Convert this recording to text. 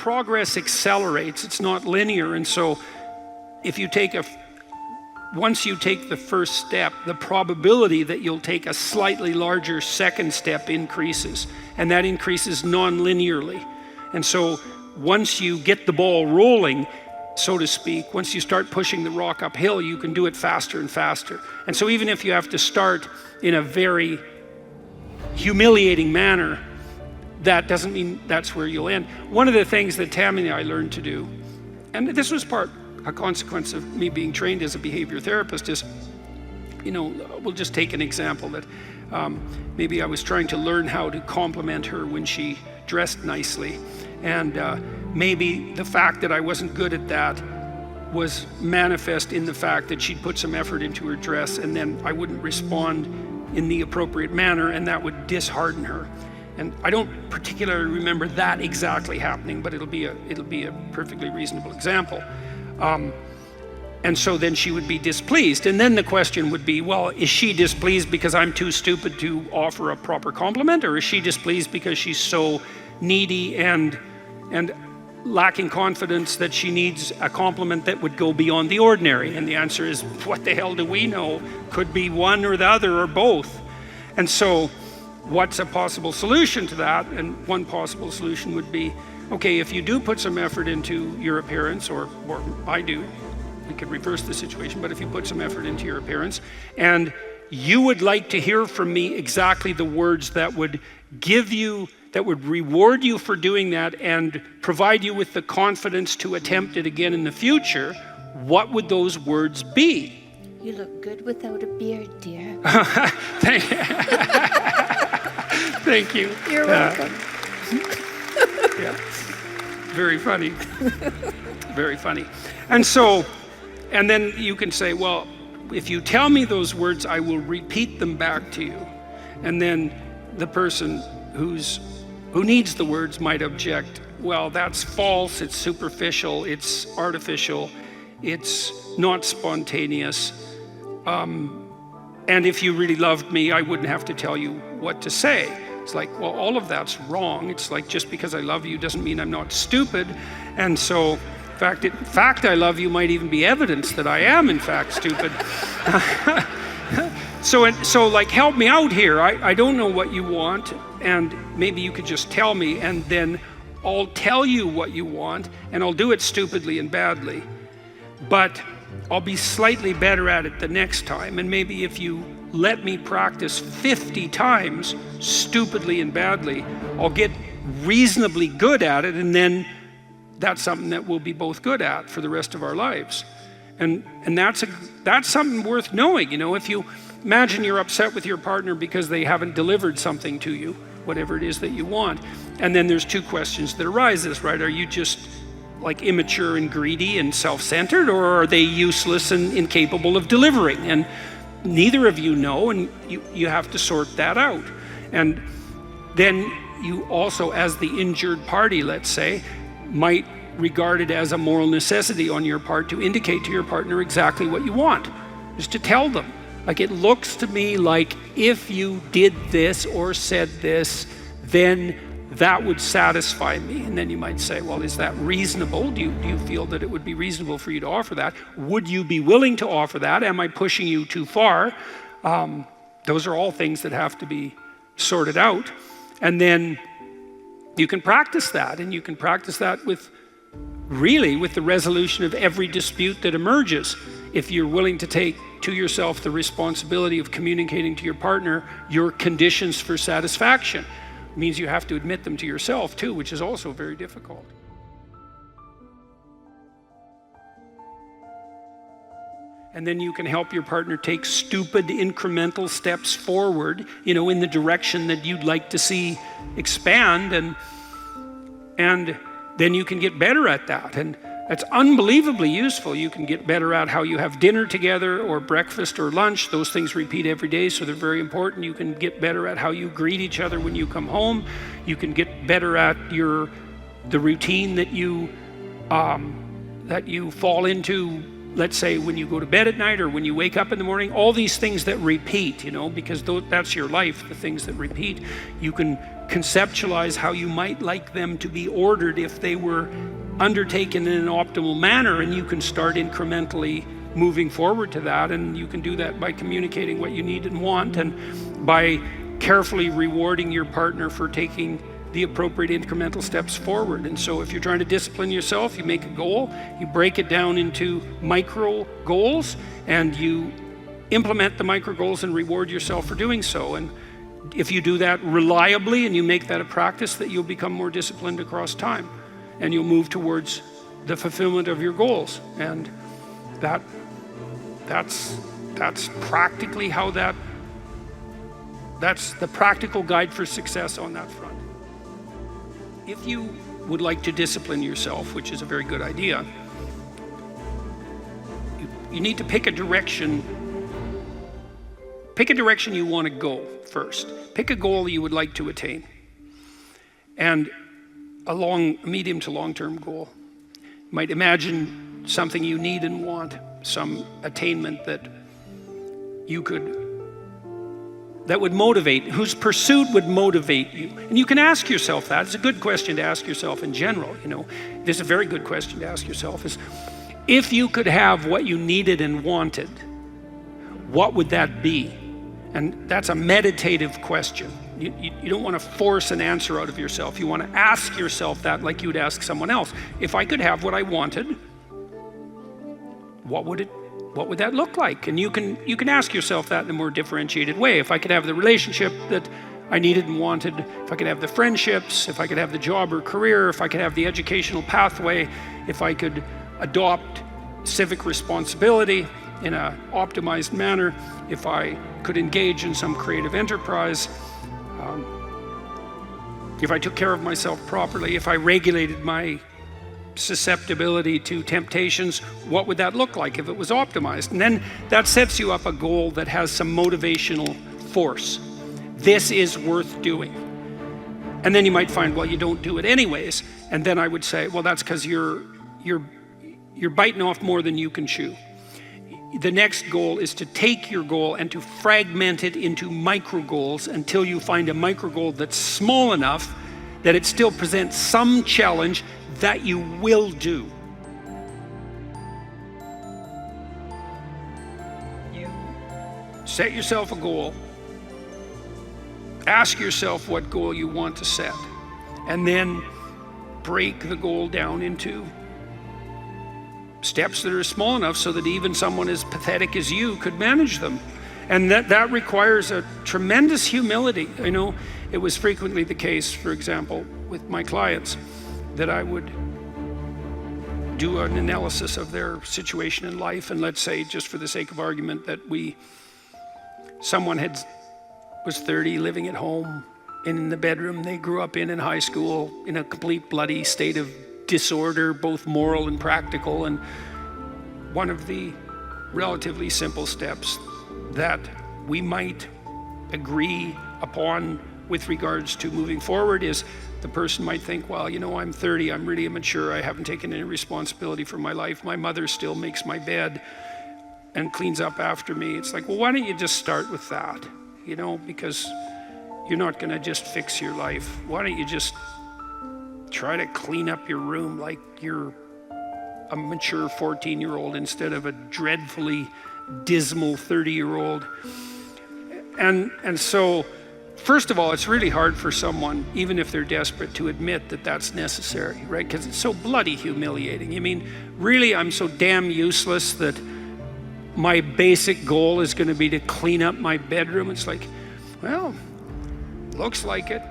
progress accelerates. It's not linear. And so if you take once you take the first step, the probability that you'll take a slightly larger second step increases, and that increases non-linearly. And so once you get the ball rolling, so to speak, once you start pushing the rock uphill, you can do it faster and faster. And so even if you have to start in a very humiliating manner, that doesn't mean that's where you'll end. One of the things that Tammy and I learned to do, and this was a consequence of me being trained as a behavior therapist, is, we'll just take an example that maybe I was trying to learn how to compliment her when she dressed nicely. And maybe the fact that I wasn't good at that was manifest in the fact that she'd put some effort into her dress, and then I wouldn't respond in the appropriate manner, and that would dishearten her. And I don't particularly remember that exactly happening, but it'll be a perfectly reasonable example. And so then she would be displeased. And then the question would be, well, is she displeased because I'm too stupid to offer a proper compliment, or is she displeased because she's so needy and lacking confidence that she needs a compliment that would go beyond the ordinary? And the answer is, what the hell do we know? Could be one or the other or both. And so what's a possible solution to that? And one possible solution would be, okay, if you do put some effort into your appearance, or I do, we could reverse the situation, but if you put some effort into your appearance and you would like to hear from me exactly the words that would reward you for doing that and provide you with the confidence to attempt it again in the future, what would those words be? You look good without a beard, dear. Thank you. You're welcome. Yeah. Very funny. Very funny. And then you can say, well, if you tell me those words, I will repeat them back to you. And then the person who needs the words might object, well, that's false, it's superficial, it's artificial, it's not spontaneous. And if you really loved me, I wouldn't have to tell you what to say. It's like, well, all of that's wrong. It's like, just because I love you doesn't mean I'm not stupid. And so, in fact, I love you might even be evidence that I am, in fact, stupid. So like, help me out here. I don't know what you want, and maybe you could just tell me, and then I'll tell you what you want, and I'll do it stupidly and badly. But I'll be slightly better at it the next time, and maybe if you let me practice 50 times stupidly and badly, I'll get reasonably good at it, and then that's something that we'll be both good at for the rest of our lives. And that's something worth knowing. If you imagine you're upset with your partner because they haven't delivered something to you, whatever it is that you want, and then there's two questions that arises, right? Are you just like immature and greedy and self-centered, or are they useless and incapable of delivering? And neither of you know, and you have to sort that out. And then you also, as the injured party, let's say, might regard it as a moral necessity on your part to indicate to your partner exactly what you want, just to tell them. Like, it looks to me like if you did this or said this, then that would satisfy me. And then you might say, well, is that reasonable? Do you feel that it would be reasonable for you to offer that? Would you be willing to offer that? Am I pushing you too far? Those are all things that have to be sorted out. And then you can practice that, and you can practice that with the resolution of every dispute that emerges. If you're willing to take to yourself the responsibility of communicating to your partner your conditions for satisfaction, it means you have to admit them to yourself too, which is also very difficult. And then you can help your partner take stupid incremental steps forward, in the direction that you'd like to see expand, and then you can get better at that. And that's unbelievably useful. You can get better at how you have dinner together, or breakfast or lunch. Those things repeat every day, so they're very important. You can get better at how you greet each other when you come home. You can get better at the routine that you fall into let's say when you go to bed at night or when you wake up in the morning, all these things that repeat, because that's your life, the things that repeat, you can conceptualize how you might like them to be ordered if they were undertaken in an optimal manner, and you can start incrementally moving forward to that. And you can do that by communicating what you need and want, and by carefully rewarding your partner for taking the appropriate incremental steps forward. And so if you're trying to discipline yourself, you make a goal, you break it down into micro goals, and you implement the micro goals and reward yourself for doing so. And if you do that reliably and you make that a practice, that you'll become more disciplined across time, and you'll move towards the fulfillment of your goals. And that's practically how that's the practical guide for success on that front. If you would like to discipline yourself, which is a very good idea, you need to pick a direction. Pick a direction you want to go first. Pick a goal you would like to attain, and a medium to long-term goal. You might imagine something you need and want, some attainment that would motivate, whose pursuit would motivate you. And you can ask yourself that. It's a good question to ask yourself in general. This is a very good question to ask yourself, is if you could have what you needed and wanted, what would that be? And that's a meditative question. You don't want to force an answer out of yourself. You want to ask yourself that like you would ask someone else. If I could have what I wanted, what would that look like? And you can ask yourself that in a more differentiated way. If I could have the relationship that I needed and wanted, if I could have the friendships, if I could have the job or career, if I could have the educational pathway, if I could adopt civic responsibility in an optimized manner, if I could engage in some creative enterprise, if I took care of myself properly, if I regulated my susceptibility to temptations, what would that look like if it was optimized? And then that sets you up a goal that has some motivational force. This is worth doing. And then you might find, well, you don't do it anyways. And then I would say, well, that's because you're biting off more than you can chew. The next goal is to take your goal and to fragment it into micro goals until you find a micro goal that's small enough that it still presents some challenge that you will do. You set yourself a goal, ask yourself what goal you want to set, and then break the goal down into steps that are small enough so that even someone as pathetic as you could manage them. And that requires a tremendous humility. I know it was frequently the case, for example, with my clients, that I would do an analysis of their situation in life, and let's say, just for the sake of argument, that someone was 30, living at home in the bedroom they grew up in high school, in a complete bloody state of disorder, both moral and practical. And one of the relatively simple steps that we might agree upon with regards to moving forward is, the person might think, well, I'm 30, I'm really immature, I haven't taken any responsibility for my life, my mother still makes my bed and cleans up after me. It's like, well, why don't you just start with that? Because you're not going to just fix your life. Why don't you just try to clean up your room like you're a mature 14-year-old instead of a dreadfully dismal 30-year-old. And so, first of all, it's really hard for someone, even if they're desperate, to admit that that's necessary, right? Because it's so bloody humiliating. Really, I'm so damn useless that my basic goal is going to be to clean up my bedroom. It's like, well, looks like it.